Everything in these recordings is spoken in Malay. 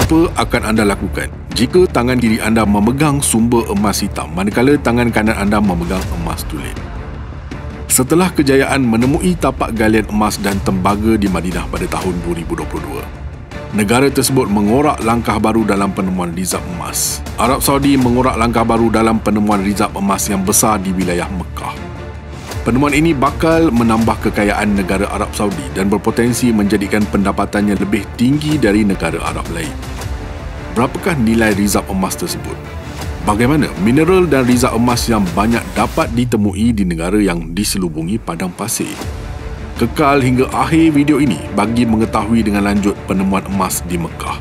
Apa akan anda lakukan jika tangan kiri anda memegang sumber emas hitam manakala tangan kanan anda memegang emas tulen? Setelah kejayaan menemui tapak galian emas dan tembaga di Madinah pada tahun 2022, negara tersebut mengorak langkah baru dalam penemuan rizab emas. Arab Saudi mengorak langkah baru dalam penemuan rizab emas yang besar di wilayah Mekah. Penemuan ini bakal menambah kekayaan negara Arab Saudi dan berpotensi menjadikan pendapatannya lebih tinggi dari negara Arab lain. Berapakah nilai rizab emas tersebut? Bagaimana mineral dan rizab emas yang banyak dapat ditemui di negara yang diselubungi padang pasir? Kekal hingga akhir video ini bagi mengetahui dengan lanjut penemuan emas di Mekah.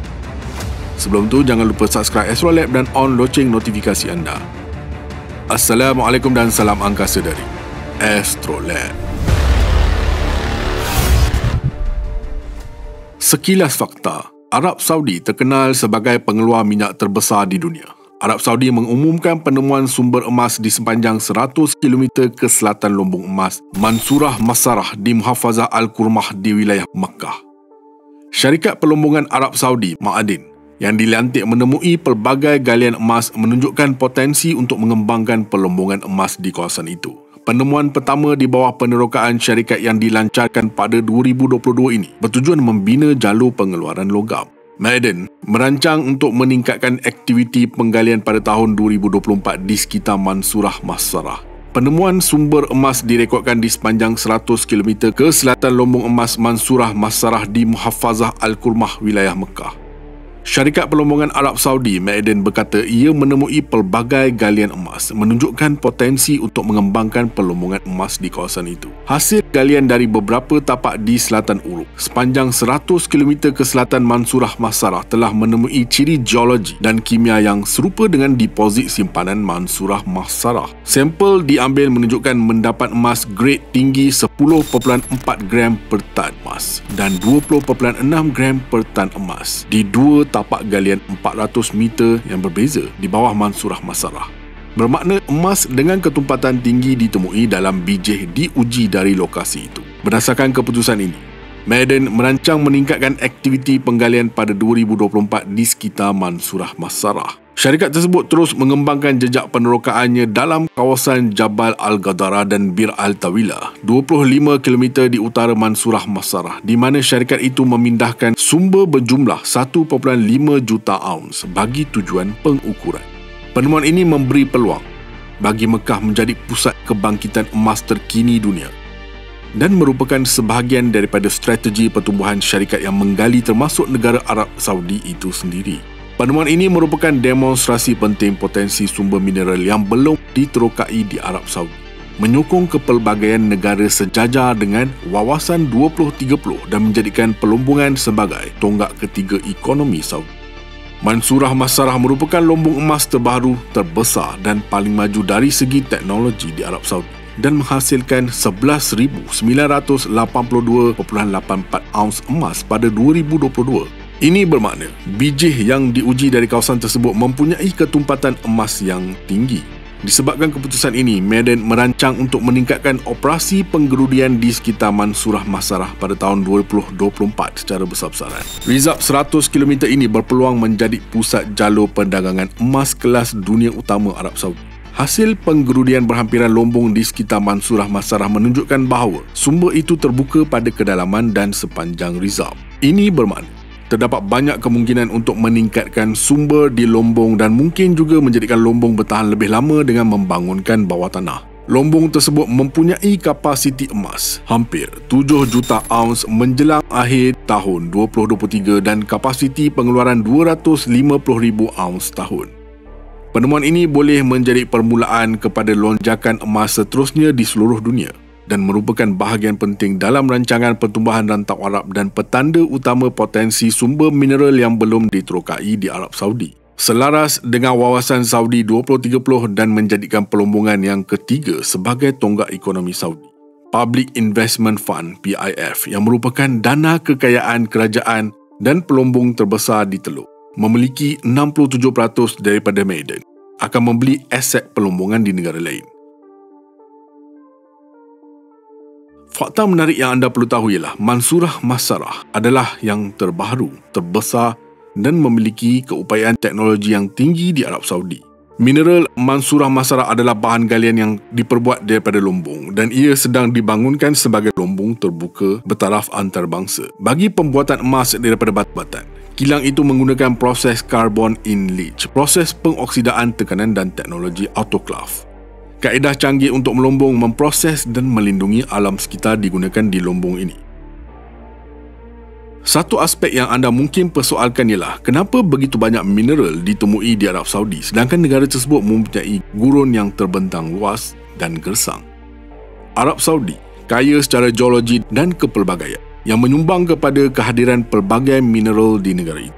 Sebelum tu, jangan lupa subscribe Astrolab dan on loceng notifikasi anda. Assalamualaikum dan salam angkasa dari Astrolab. Sekilas fakta, Arab Saudi terkenal sebagai pengeluar minyak terbesar di dunia. Arab Saudi mengumumkan penemuan sumber emas di sepanjang 100 km ke selatan lumbung emas Mansurah Masarah di Muhafazah Al-Kurmah di wilayah Makkah. Syarikat Pelombongan Arab Saudi, Ma'adin, yang dilantik menemui pelbagai galian emas menunjukkan potensi untuk mengembangkan pelombongan emas di kawasan itu. Penemuan pertama di bawah penerokaan syarikat yang dilancarkan pada 2022 ini bertujuan membina jalur pengeluaran logam. Ma'adin merancang untuk meningkatkan aktiviti penggalian pada tahun 2024 di sekitar Mansurah Masarah. Penemuan sumber emas direkodkan di sepanjang 100 km ke selatan lumbung emas Mansurah Masarah di Muhafazah Al-Kurmah, wilayah Mekah. Syarikat Pelombongan Arab Saudi, Ma'adin, berkata ia menemui pelbagai galian emas menunjukkan potensi untuk mengembangkan pelombongan emas di kawasan itu. Hasil galian dari beberapa tapak di selatan Uruk sepanjang 100 km ke selatan Mansurah Masarah telah menemui ciri geologi dan kimia yang serupa dengan deposit simpanan Mansurah Masarah. Sampel diambil menunjukkan mendapat emas grade tinggi 10.4 gram per tan emas dan 20.6 gram per tan emas di dua tapak galian 400 meter yang berbeza di bawah Mansurah Masarah. Bermakna emas dengan ketumpatan tinggi ditemui dalam bijih diuji dari lokasi itu. Berdasarkan keputusan ini, Ma'adin merancang meningkatkan aktiviti penggalian pada 2024 di sekitar Mansurah Masarah. Syarikat tersebut terus mengembangkan jejak penerokaannya dalam kawasan Jabal Al-Ghadara dan Bir Al-Tawila, 25 km di utara Mansurah Masarah, di mana syarikat itu memindahkan sumber berjumlah 1.5 juta ounce bagi tujuan pengukuran. Penemuan ini memberi peluang bagi Mekah menjadi pusat kebangkitan emas terkini dunia dan merupakan sebahagian daripada strategi pertumbuhan syarikat yang menggali termasuk negara Arab Saudi itu sendiri. Penemuan ini merupakan demonstrasi penting potensi sumber mineral yang belum diterokai di Arab Saudi, menyokong kepelbagaian negara sejajar dengan wawasan 2030 dan menjadikan pelombongan sebagai tonggak ketiga ekonomi Saudi. Mansurah Masarah merupakan lumbung emas terbaru, terbesar dan paling maju dari segi teknologi di Arab Saudi dan menghasilkan 11,982.84 ounce emas pada 2022. Ini bermakna bijih yang diuji dari kawasan tersebut mempunyai ketumpatan emas yang tinggi. Disebabkan keputusan ini, Ma'adin merancang untuk meningkatkan operasi penggerudian di sekitar Mansurah Masarah pada tahun 2024 secara besar-besaran. Rizab 100 km ini berpeluang menjadi pusat jalur perdagangan emas kelas dunia utama Arab Saudi. Hasil penggerudian berhampiran lombong di sekitar Mansurah Masarah menunjukkan bahawa sumber itu terbuka pada kedalaman dan sepanjang rizab. Ini bermakna terdapat banyak kemungkinan untuk meningkatkan sumber di lombong dan mungkin juga menjadikan lombong bertahan lebih lama dengan membangunkan bawah tanah. Lombong tersebut mempunyai kapasiti emas hampir 7 juta ounce menjelang akhir tahun 2023 dan kapasiti pengeluaran 250,000 ounce tahun. Penemuan ini boleh menjadi permulaan kepada lonjakan emas seterusnya di seluruh dunia dan merupakan bahagian penting dalam rancangan pertumbuhan rantau Arab dan petanda utama potensi sumber mineral yang belum diterokai di Arab Saudi. Selaras dengan wawasan Saudi 2030 dan menjadikan pelombongan yang ketiga sebagai tonggak ekonomi Saudi, Public Investment Fund (PIF) yang merupakan dana kekayaan kerajaan dan pelombong terbesar di Teluk, memiliki 67% daripada Ma'adin, akan membeli aset pelombongan di negara lain. Fakta menarik yang anda perlu tahu ialah Mansurah Masarah adalah yang terbaru, terbesar dan memiliki keupayaan teknologi yang tinggi di Arab Saudi. Mineral Mansurah Masarah adalah bahan galian yang diperbuat daripada lumbung dan ia sedang dibangunkan sebagai lumbung terbuka bertaraf antarabangsa bagi pembuatan emas daripada batu-batan. Kilang itu menggunakan proses carbon in leach, proses pengoksidaan tekanan dan teknologi autoclave. Kaedah canggih untuk melumbung, memproses dan melindungi alam sekitar digunakan di lumbung ini. Satu aspek yang anda mungkin persoalkan ialah kenapa begitu banyak mineral ditemui di Arab Saudi sedangkan negara tersebut mempunyai gurun yang terbentang luas dan gersang. Arab Saudi kaya secara geologi dan kepelbagaian yang menyumbang kepada kehadiran pelbagai mineral di negara itu.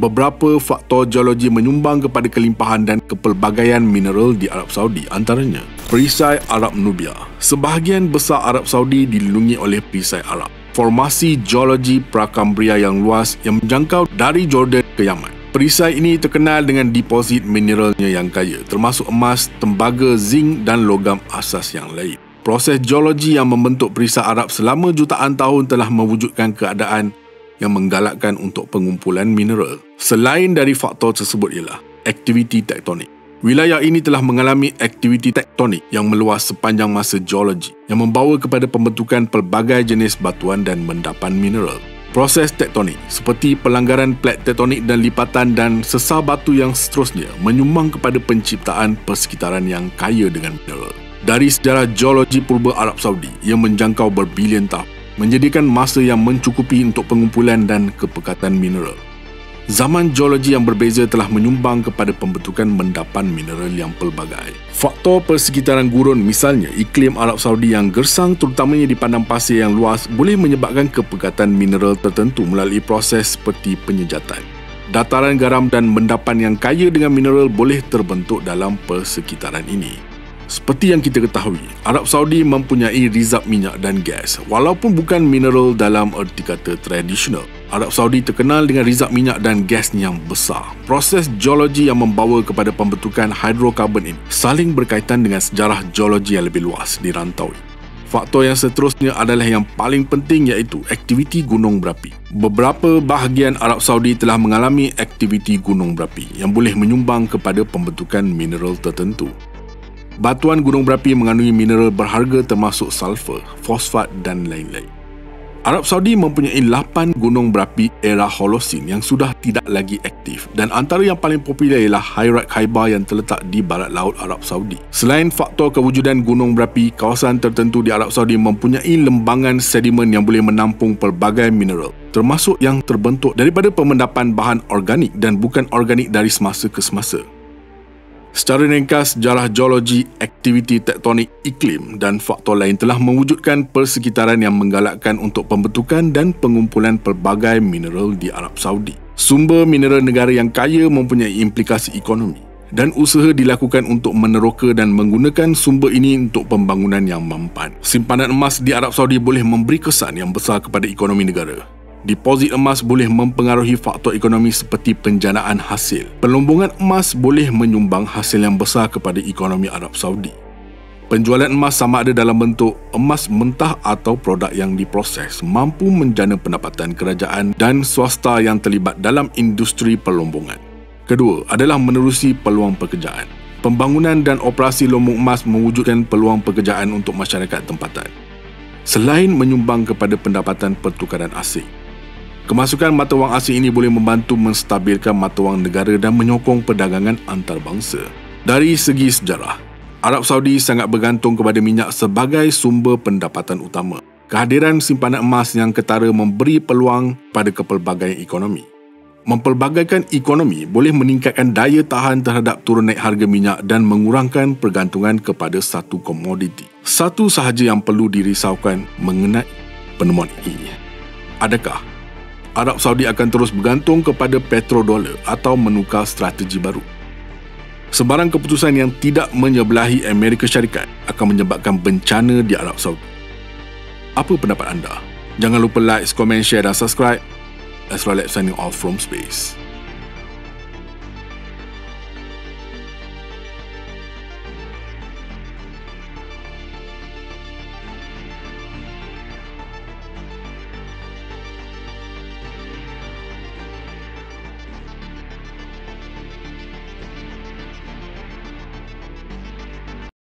Beberapa faktor geologi menyumbang kepada kelimpahan dan kepelbagaian mineral di Arab Saudi, antaranya perisai Arab Nubia. Sebahagian besar Arab Saudi dilindungi oleh perisai Arab. Formasi geologi Prakambria yang luas yang menjangkau dari Jordan ke Yaman. Perisai ini terkenal dengan deposit mineralnya yang kaya, termasuk emas, tembaga, zinc dan logam asas yang lain. Proses geologi yang membentuk perisai Arab selama jutaan tahun telah mewujudkan keadaan yang menggalakkan untuk pengumpulan mineral. Selain dari faktor tersebut ialah aktiviti tektonik. Wilayah ini telah mengalami aktiviti tektonik yang meluas sepanjang masa geologi yang membawa kepada pembentukan pelbagai jenis batuan dan mendapan mineral. Proses tektonik seperti pelanggaran plat tektonik dan lipatan dan sesar batu yang seterusnya menyumbang kepada penciptaan persekitaran yang kaya dengan mineral. Dari sejarah geologi purba Arab Saudi yang menjangkau berbilion tahun, menjadikan masa yang mencukupi untuk pengumpulan dan kepekatan mineral. Zaman geologi yang berbeza telah menyumbang kepada pembentukan mendapan mineral yang pelbagai. Faktor persekitaran gurun, misalnya iklim Arab Saudi yang gersang terutamanya di padang pasir yang luas, boleh menyebabkan kepekatan mineral tertentu melalui proses seperti penyejatan. Dataran garam dan mendapan yang kaya dengan mineral boleh terbentuk dalam persekitaran ini. Seperti yang kita ketahui, Arab Saudi mempunyai rizab minyak dan gas. Walaupun bukan mineral dalam erti kata tradisional, Arab Saudi terkenal dengan rizab minyak dan gas yang besar. Proses geologi yang membawa kepada pembentukan hidrokarbon ini saling berkaitan dengan sejarah geologi yang lebih luas di rantau ini. Faktor yang seterusnya adalah yang paling penting, iaitu aktiviti gunung berapi. Beberapa bahagian Arab Saudi telah mengalami aktiviti gunung berapi yang boleh menyumbang kepada pembentukan mineral tertentu. Batuan gunung berapi mengandungi mineral berharga termasuk sulfur, fosfat dan lain-lain. Arab Saudi mempunyai 8 gunung berapi era Holocene yang sudah tidak lagi aktif dan antara yang paling popular ialah Hairat Khaibar yang terletak di barat laut Arab Saudi. Selain faktor kewujudan gunung berapi, kawasan tertentu di Arab Saudi mempunyai lembangan sedimen yang boleh menampung pelbagai mineral, termasuk yang terbentuk daripada pemendapan bahan organik dan bukan organik dari semasa ke semasa. Secara ringkas, sejarah geologi, aktiviti tektonik, iklim dan faktor lain telah mewujudkan persekitaran yang menggalakkan untuk pembentukan dan pengumpulan pelbagai mineral di Arab Saudi. Sumber mineral negara yang kaya mempunyai implikasi ekonomi dan usaha dilakukan untuk meneroka dan menggunakan sumber ini untuk pembangunan yang mampan. Simpanan emas di Arab Saudi boleh memberi kesan yang besar kepada ekonomi negara. Deposit emas boleh mempengaruhi faktor ekonomi seperti penjanaan hasil. Pelumbungan emas boleh menyumbang hasil yang besar kepada ekonomi Arab Saudi. Penjualan emas sama ada dalam bentuk emas mentah atau produk yang diproses mampu menjana pendapatan kerajaan dan swasta yang terlibat dalam industri pelumbungan. Kedua adalah menerusi peluang pekerjaan. Pembangunan dan operasi lumbung emas mewujudkan peluang pekerjaan untuk masyarakat tempatan. Selain menyumbang kepada pendapatan pertukaran asing, kemasukan mata wang asing ini boleh membantu menstabilkan mata wang negara dan menyokong perdagangan antarabangsa. Dari segi sejarah, Arab Saudi sangat bergantung kepada minyak sebagai sumber pendapatan utama. Kehadiran simpanan emas yang ketara memberi peluang pada kepelbagaian ekonomi. Mempelbagaikan ekonomi boleh meningkatkan daya tahan terhadap turun naik harga minyak dan mengurangkan pergantungan kepada satu komoditi. Satu sahaja yang perlu dirisaukan mengenai penemuan ini. Adakah Arab Saudi akan terus bergantung kepada petrodolar atau menukar strategi baru? Sebarang keputusan yang tidak menyebelahi Amerika Syarikat akan menyebabkan bencana di Arab Saudi. Apa pendapat anda? Jangan lupa like, komen, share dan subscribe. Let's signing off from space.